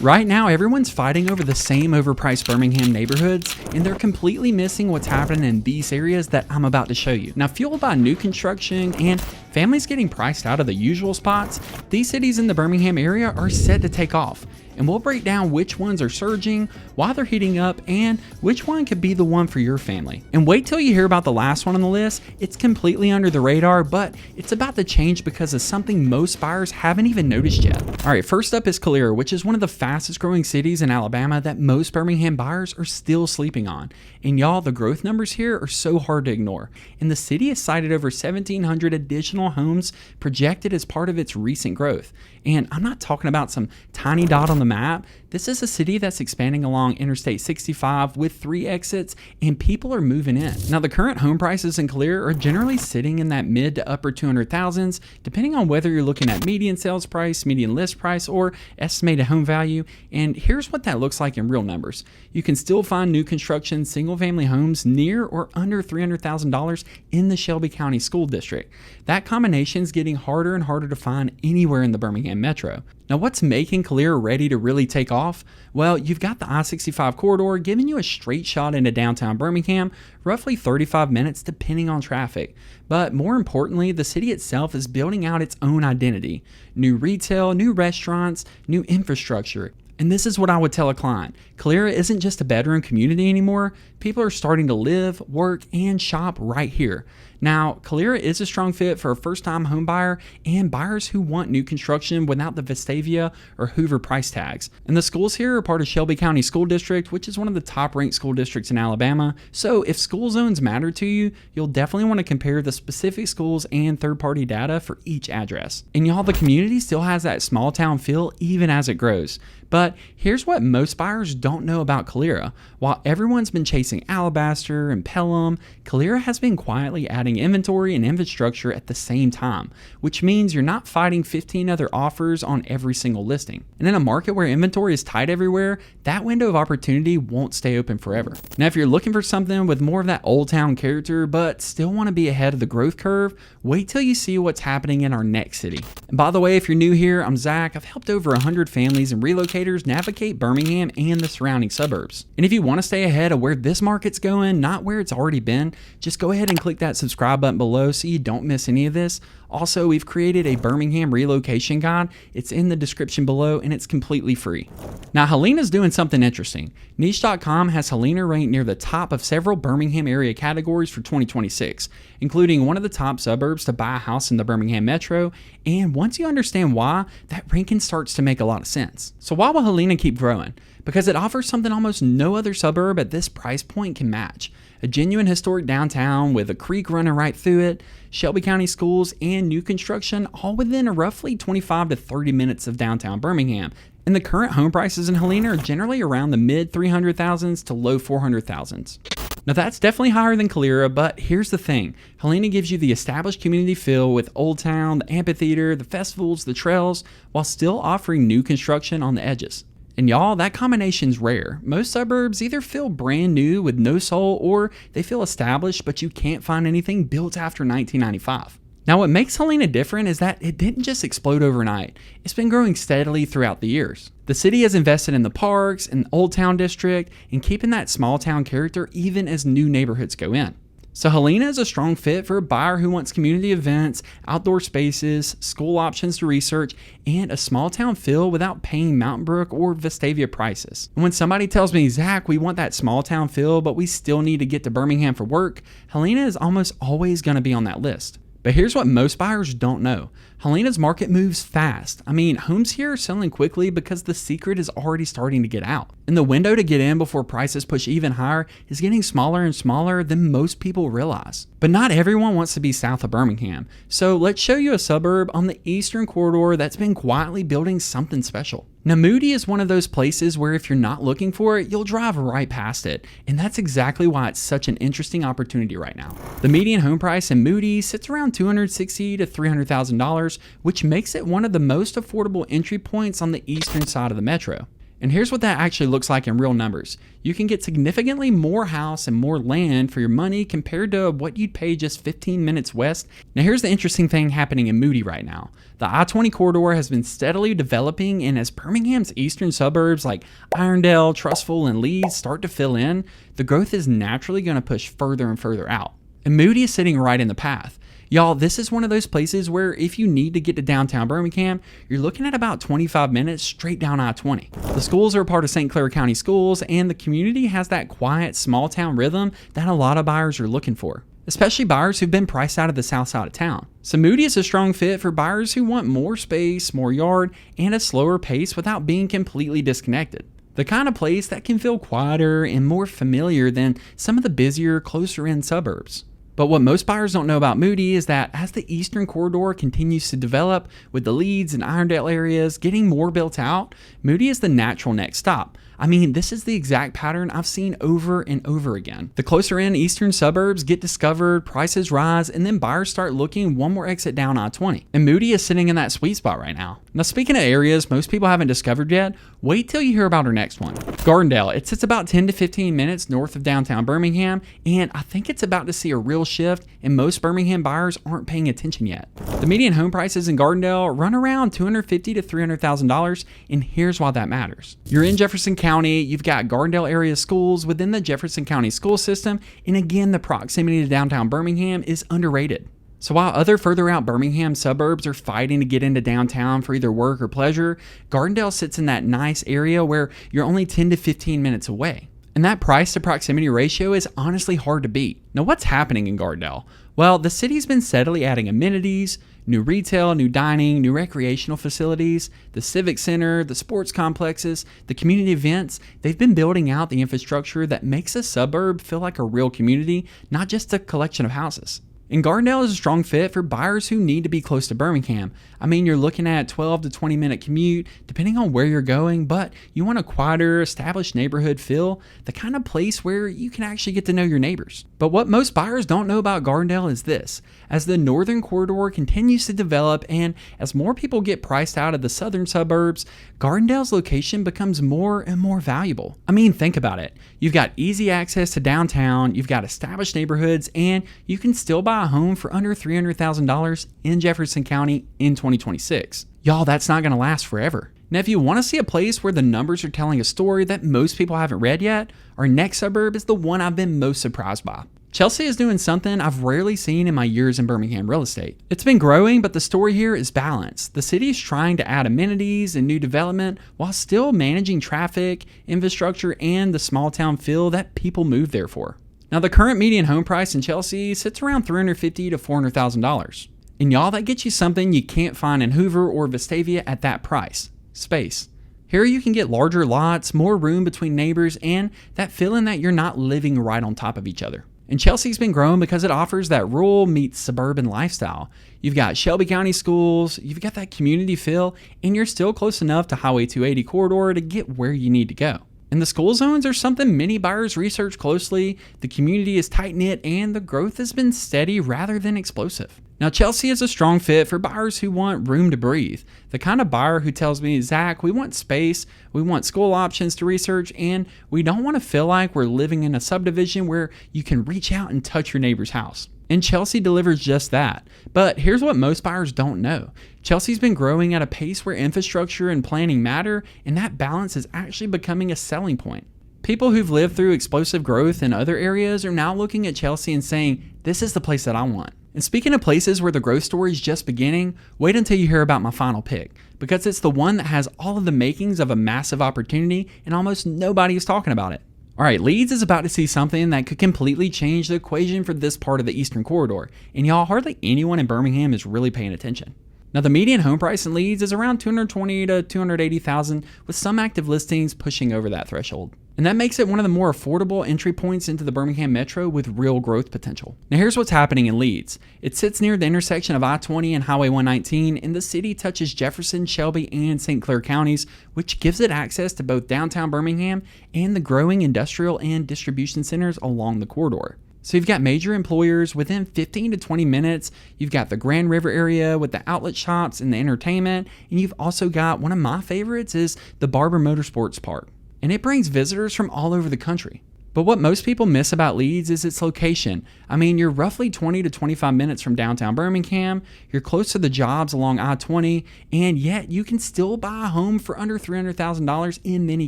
Right now, everyone's fighting over the same overpriced Birmingham neighborhoods, and they're completely missing what's happening in these areas that I'm about to show you. Now, fueled by new construction and families getting priced out of the usual spots, these cities in the Birmingham area are set to take off. And we'll break down which ones are surging, why they're heating up, and which one could be the one for your family. And wait till you hear about the last one on the list. It's completely under the radar, but it's about to change because of something most buyers haven't even noticed yet. All right, first up is Calera, which is one of the fastest growing cities in Alabama that most Birmingham buyers are still sleeping on. And y'all, the growth numbers here are so hard to ignore. And the city has cited over 1,700 additional homes projected as part of its recent growth. And I'm not talking about some tiny dot on the map. This is a city that's expanding along Interstate 65 with 3 exits, and people are moving in. Now, the current home prices in Calera are generally sitting in that mid to upper 200,000s, depending on whether you're looking at median sales price, median list price, or estimated home value. And here's what that looks like in real numbers. You can still find new construction single-family homes near or under $300,000 in the Shelby County School District. That combination is getting harder and harder to find anywhere in the Birmingham metro. Now, what's making Calera ready to really take off? Well, you've got the I-65 corridor giving you a straight shot into downtown Birmingham, roughly 35 minutes depending on traffic. But more importantly, the city itself is building out its own identity. New retail, new restaurants, new infrastructure. And this is what I would tell a client. Calera isn't just a bedroom community anymore. People are starting to live, work, and shop right here. Now, Calera is a strong fit for a first-time home buyer and buyers who want new construction without the Vestavia or Hoover price tags. And the schools here are part of Shelby County School District, which is one of the top-ranked school districts in Alabama. So if school zones matter to you, you'll definitely want to compare the specific schools and third-party data for each address. And y'all, the community still has that small-town feel even as it grows. But here's what most buyers don't know about Calera. While everyone's been chasing Alabaster and Pelham, Calera has been quietly adding inventory and infrastructure at the same time, which means you're not fighting 15 other offers on every single listing. And in a market where inventory is tight everywhere, that window of opportunity won't stay open forever. Now, if you're looking for something with more of that old town character, but still want to be ahead of the growth curve, wait till you see what's happening in our next city. And by the way, if you're new here, I'm Zach. I've helped over 100 families and relocators navigate Birmingham and the surrounding suburbs. And if you want to stay ahead of where this market's going, not where it's already been, just go ahead and click that subscribe button below so you don't miss any of this. Also, we've created a Birmingham relocation guide. It's in the description below and it's completely free. Now, Helena's doing something interesting. Niche.com has Helena ranked near the top of several Birmingham area categories for 2026, including one of the top suburbs to buy a house in the Birmingham metro. And once you understand why, that ranking starts to make a lot of sense. So why will Helena keep growing? Because it offers something almost no other suburb at this price point can match. A genuine historic downtown with a creek running right through it, Shelby County schools, and new construction all within a roughly 25 to 30 minutes of downtown Birmingham. And the current home prices in Helena are generally around the mid 300,000s to low 400,000s. Now, that's definitely higher than Calera, but here's the thing. Helena gives you the established community feel with Old Town, the amphitheater, the festivals, the trails, while still offering new construction on the edges. And y'all, that combination's rare. Most suburbs either feel brand new with no soul, or they feel established but you can't find anything built after 1995. Now, what makes Helena different is that it didn't just explode overnight. It's been growing steadily throughout the years. The city has invested in the parks and Old Town District and keeping that small town character even as new neighborhoods go in. So Helena is a strong fit for a buyer who wants community events, outdoor spaces, school options to research, and a small town feel without paying Mountain Brook or Vestavia prices. And when somebody tells me, Zach, we want that small town feel, but we still need to get to Birmingham for work, Helena is almost always going to be on that list. But here's what most buyers don't know. Helena's market moves fast. I mean, homes here are selling quickly because the secret is already starting to get out. And the window to get in before prices push even higher is getting smaller and smaller than most people realize. But not everyone wants to be south of Birmingham. So let's show you a suburb on the eastern corridor that's been quietly building something special. Now, Moody is one of those places where if you're not looking for it, you'll drive right past it. And that's exactly why it's such an interesting opportunity right now. The median home price in Moody sits around $260,000 to $300,000, which makes it one of the most affordable entry points on the eastern side of the metro. And here's what that actually looks like in real numbers. You can get significantly more house and more land for your money compared to what you'd pay just 15 minutes west. Now here's the interesting thing happening in Moody right now. The I-20 corridor has been steadily developing, and as Birmingham's eastern suburbs like Irondale, Trustful, and Leeds start to fill in, the growth is naturally going to push further and further out. And Moody is sitting right in the path. Y'all, this is one of those places where if you need to get to downtown Birmingham, you're looking at about 25 minutes straight down I-20. The schools are a part of St. Clair County Schools, and the community has that quiet, small town rhythm that a lot of buyers are looking for, especially buyers who've been priced out of the south side of town. So Moody is a strong fit for buyers who want more space, more yard, and a slower pace without being completely disconnected. The kind of place that can feel quieter and more familiar than some of the busier, closer-in suburbs. But what most buyers don't know about Moody is that as the eastern corridor continues to develop, with the Leeds and Irondale areas getting more built out, Moody is the natural next stop. I mean, this is the exact pattern I've seen over and over again. The closer in eastern suburbs get discovered, prices rise, and then buyers start looking one more exit down I-20. And Moody is sitting in that sweet spot right now. Now, speaking of areas most people haven't discovered yet, wait till you hear about our next one. Gardendale. It sits about 10 to 15 minutes north of downtown Birmingham, and I think it's about to see a real shift, and most Birmingham buyers aren't paying attention yet. The median home prices in Gardendale run around $250,000 to $300,000, and here's why that matters. You're in Jefferson County, you've got Gardendale area schools within the Jefferson County school system, and again, the proximity to downtown Birmingham is underrated. So while other further out Birmingham suburbs are fighting to get into downtown for either work or pleasure, Gardendale sits in that nice area where you're only 10 to 15 minutes away. And that price to proximity ratio is honestly hard to beat. Now what's happening in Gardendale? Well, the city's been steadily adding amenities, new retail, new dining, new recreational facilities, the civic center, the sports complexes, the community events. They've been building out the infrastructure that makes a suburb feel like a real community, not just a collection of houses. And Gardendale is a strong fit for buyers who need to be close to Birmingham. I mean, you're looking at 12 to 20 minute commute, depending on where you're going, but you want a quieter, established neighborhood feel, the kind of place where you can actually get to know your neighbors. But what most buyers don't know about Gardendale is this. As the northern corridor continues to develop and as more people get priced out of the southern suburbs, Gardendale's location becomes more and more valuable. I mean, think about it. You've got easy access to downtown, you've got established neighborhoods, and you can still buy a home for under $300,000 in Jefferson County in 2026. Y'all, that's not going to last forever. Now, if you want to see a place where the numbers are telling a story that most people haven't read yet, our next suburb is the one I've been most surprised by. Chelsea is doing something I've rarely seen in my years in Birmingham real estate. It's been growing, but the story here is balanced. The city is trying to add amenities and new development while still managing traffic, infrastructure, and the small town feel that people move there for. Now, the current median home price in Chelsea sits around $350,000 to $400,000. And y'all, that gets you something you can't find in Hoover or Vestavia at that price: space. Here you can get larger lots, more room between neighbors, and that feeling that you're not living right on top of each other. And Chelsea's been growing because it offers that rural meets suburban lifestyle. You've got Shelby County schools, you've got that community feel, and you're still close enough to Highway 280 corridor to get where you need to go. And the school zones are something many buyers research closely. The community is tight-knit, and the growth has been steady rather than explosive. Now, Chelsea is a strong fit for buyers who want room to breathe. The kind of buyer who tells me, Zach, we want space, we want school options to research, and we don't want to feel like we're living in a subdivision where you can reach out and touch your neighbor's house. And Chelsea delivers just that. But here's what most buyers don't know. Chelsea's been growing at a pace where infrastructure and planning matter, and that balance is actually becoming a selling point. People who've lived through explosive growth in other areas are now looking at Chelsea and saying, this is the place that I want. And speaking of places where the growth story is just beginning, wait until you hear about my final pick, because it's the one that has all of the makings of a massive opportunity and almost nobody is talking about it. Alright, Leeds is about to see something that could completely change the equation for this part of the Eastern Corridor, and y'all, hardly anyone in Birmingham is really paying attention. Now, the median home price in Leeds is around $220,000 to $280,000, with some active listings pushing over that threshold. And that makes it one of the more affordable entry points into the Birmingham Metro with real growth potential. Now, here's what's happening in Leeds. It sits near the intersection of I-20 and Highway 119, and the city touches Jefferson, Shelby, and St. Clair counties, which gives it access to both downtown Birmingham and the growing industrial and distribution centers along the corridor. So you've got major employers within 15 to 20 minutes. You've got the Grand River area with the outlet shops and the entertainment. And you've also got one of my favorites is the Barber Motorsports Park. And it brings visitors from all over the country. But what most people miss about Leeds is its location. I mean, you're roughly 20 to 25 minutes from downtown Birmingham, you're close to the jobs along I-20, and yet you can still buy a home for under $300,000 in many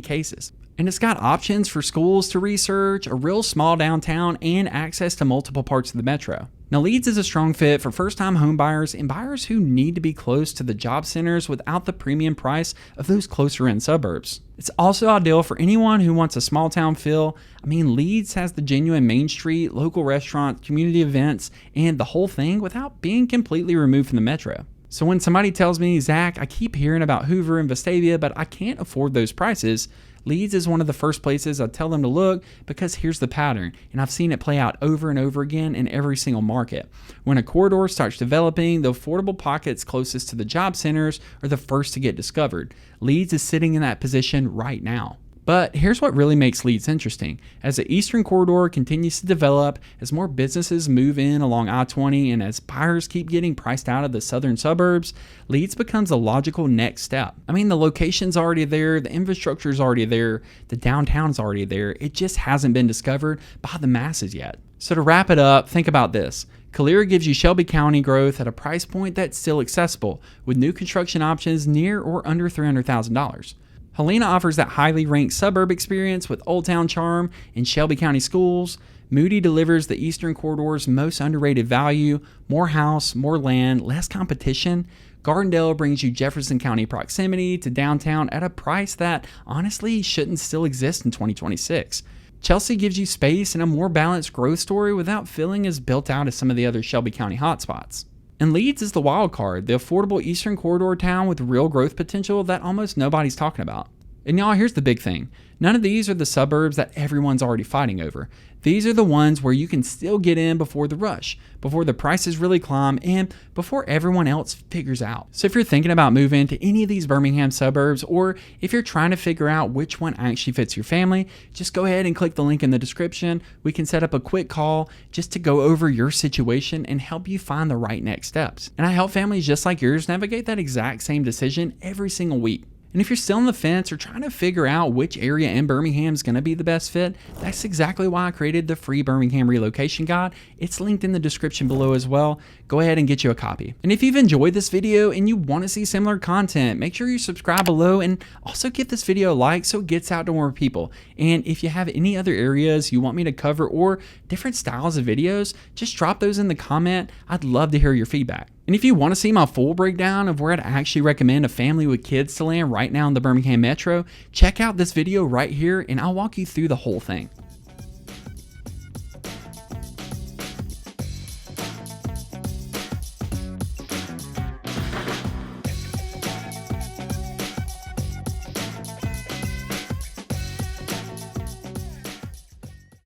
cases. And it's got options for schools to research, a real small downtown, and access to multiple parts of the metro. Now, Leeds is a strong fit for first-time home buyers and buyers who need to be close to the job centers without the premium price of those closer-in suburbs. It's also ideal for anyone who wants a small-town feel. I mean, Leeds has the genuine main street, local restaurants, community events, and the whole thing without being completely removed from the metro. So when somebody tells me, Zach, I keep hearing about Hoover and Vestavia, but I can't afford those prices, Leeds is one of the first places I tell them to look because here's the pattern, and I've seen it play out over and over again in every single market. When a corridor starts developing, the affordable pockets closest to the job centers are the first to get discovered. Leeds is sitting in that position right now. But here's what really makes Leeds interesting. As the eastern corridor continues to develop, as more businesses move in along I-20, and as buyers keep getting priced out of the southern suburbs, Leeds becomes a logical next step. I mean, the location's already there, the infrastructure's already there, the downtown's already there. It just hasn't been discovered by the masses yet. So to wrap it up, think about this. Calera gives you Shelby County growth at a price point that's still accessible, with new construction options near or under $300,000. Helena offers that highly ranked suburb experience with Old Town charm and Shelby County schools. Moody delivers the Eastern Corridor's most underrated value, more house, more land, less competition. Gardendale brings you Jefferson County proximity to downtown at a price that honestly shouldn't still exist in 2026. Chelsea gives you space and a more balanced growth story without feeling as built out as some of the other Shelby County hotspots. And Leeds is the wild card, the affordable Eastern Corridor town with real growth potential that almost nobody's talking about. And y'all, here's the big thing. None of these are the suburbs that everyone's already fighting over. These are the ones where you can still get in before the rush, before the prices really climb, and before everyone else figures out. So if you're thinking about moving to any of these Birmingham suburbs, or if you're trying to figure out which one actually fits your family, just go ahead and click the link in the description. We can set up a quick call just to go over your situation and help you find the right next steps. And I help families just like yours navigate that exact same decision every single week. And if you're still on the fence or trying to figure out which area in Birmingham is going to be the best fit, that's exactly why I created the free Birmingham relocation guide. It's linked in the description below as well. Go ahead and get you a copy. And if you've enjoyed this video and you want to see similar content, make sure you subscribe below and also give this video a like so it gets out to more people. And if you have any other areas you want me to cover or different styles of videos, just drop those in the comment. I'd love to hear your feedback. And if you want to see my full breakdown of where I'd actually recommend a family with kids to land right now in the Birmingham Metro, check out this video right here and I'll walk you through the whole thing.